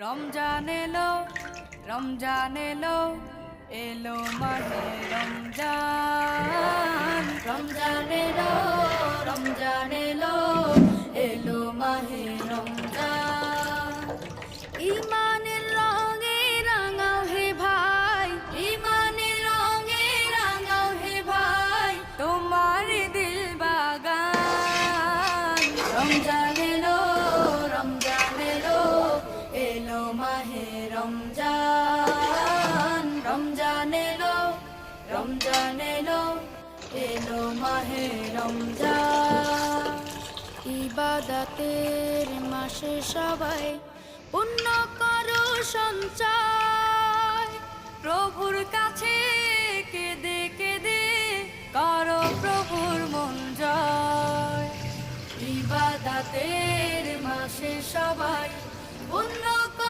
রমজান এলো, রমজান এলো, এলো মাহে রমজান। রমজান এলো, রমজান এলো, এলো মাহে রমজান। ঈমানের রঙে রাঙাও হে ভাই, ঈমানের রঙে রাঙাও হে ভাই, তোমার দিল বাগান। রমজান এলো, রমজান এলো, এলো মাহে রমজান। রমজান এলো, রমজান এলো, এলো মাহে রমজান। ইবাদতের মাসে সবাই পুণ্য করো সঞ্চয়, প্রভুর কাছে কেঁদে কেঁদে করো প্রভুর মন জয়। ইবাদতের মাসে সবাই পুণ্য